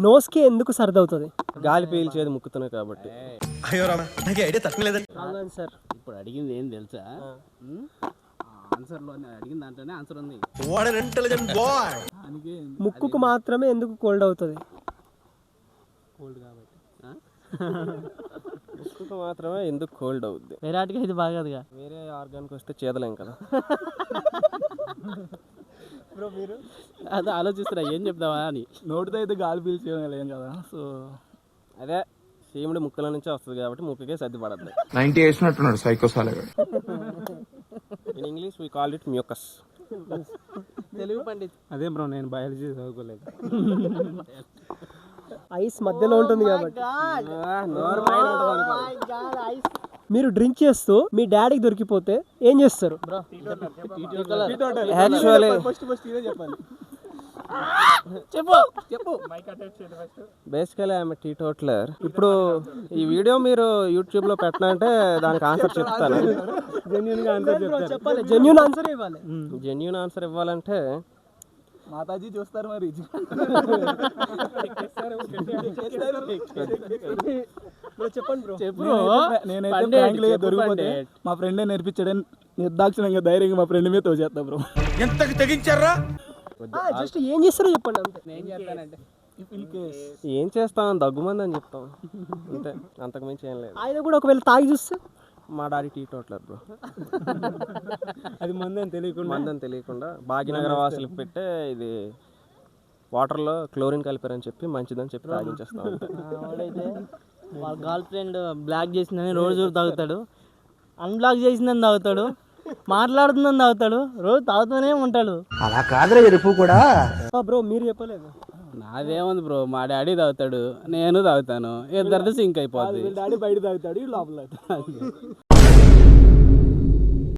నోస్కి ఎందుకు సర్దవుతుంది? గాలి పీల్చేది ముక్కుతున్నాయి కాబట్టి. అయ్యో రామా, నాకు ఐడియా తక్కువలేదండి. Wrong answer. ఇప్పుడు అడిగింది ఏం తెలుసా? ఆన్సర్లో అడిగిన దాంట్లోనే ఆన్సర్ ఉంది. What N intelligent boy. ముక్కుకు మాత్రమే ఎందుకు కోల్డ్ అవుతుంది? కోల్డ్ కాబట్టి. ముక్కుకు మాత్రమే ఎందుకు కోల్డ్ అవుద్ది? వేరాటికి ఇది బాగాదుగా. వేరే ఆర్గాన్కి వస్తే చేదలేం కదా. బ్రో మీరు అది ఆలోచిస్తున్నా ఏం చెప్తావా అని. నోటితో అయితే గాలి పీల్చేయలేం కదా. సో అదే సీముడి ముక్కుల నుంచే వస్తుంది కాబట్టి ముక్కుకే సర్ది పడద్దు. 90 వేసినట్టున్నాడు సైకోసాలగా. In English we call it mucus. Telugu pandit. అదే బ్రో, నేను బయాలజీ చదువుకోలేదు. ఐస్ మధ్యలో ఉంటుంది కాబట్టి. మీరు డ్రింక్ చేస్తూ మీ డాడీకి దొరికిపోతే ఏం చేస్తారు? Actually basically I'm teetotaler. ఇప్పుడు ఈ వీడియో మీరు యూట్యూబ్ లో పెట్టాలంటే దానికి ఆన్సర్ చెప్తాను. చెప్పాలి, జెన్యూన్ ఆన్సర్ ఇవ్వాలి. జెన్యూన్ ఆన్సర్ ఇవ్వాలంటే మాతాజీ చూస్తారు మరి. చెప్పండి బ్రో. నేనైతే ఫ్రాంక్లీగా దొరికిపోతే మా ఫ్రెండే నేర్పించడం నిర్దాక్షిణంగా ధైర్యంగా మా ఫ్రెండ్ మీద తోచేస్తా బ్రో. ఎంతకి తెగించారా? జస్ట్ ఏం చేస్తారో చెప్పండి అంతే. నేను చెప్తానంటే ఏం చేస్తాం, దగ్గుమంది అని చెప్తాం అంతే, అంతకు మించి ఏం లేదు. ఆయన కూడా ఒకవేళ తాగి చూస్తే మా డాడీ టీటోటలర్ బ్రో. అది మందని తెలియకుండా భాగ్యనగర వాసులకు పెట్టే ఇది వాటర్లో క్లోరిన్ కలిపారని చెప్పి మంచిదని చెప్పి తాగించేస్తాం అంతే. వాడైతే వాళ్ళ గర్ల్ ఫ్రెండ్ బ్లాక్ చేసిందని రోజు తాగుతాడు, అన్బ్లాక్ చేసిందని తాగుతాడు, మాట్లాడుతుందని తాగుతాడు, రోజు తాగుతూనే ఉంటాడు. అలా కాదురా ఎరుపు కూడా. బ్రో మీరు చెప్పలేదు. నాదేముంది బ్రో, మా డాడీ తాగుతాడు, నేను తాగుతాను, ఇద్దరిది సింక్ అయిపోద్ది. డాడీ బయట తాగుతాడు, లోపల తాగుతాడు.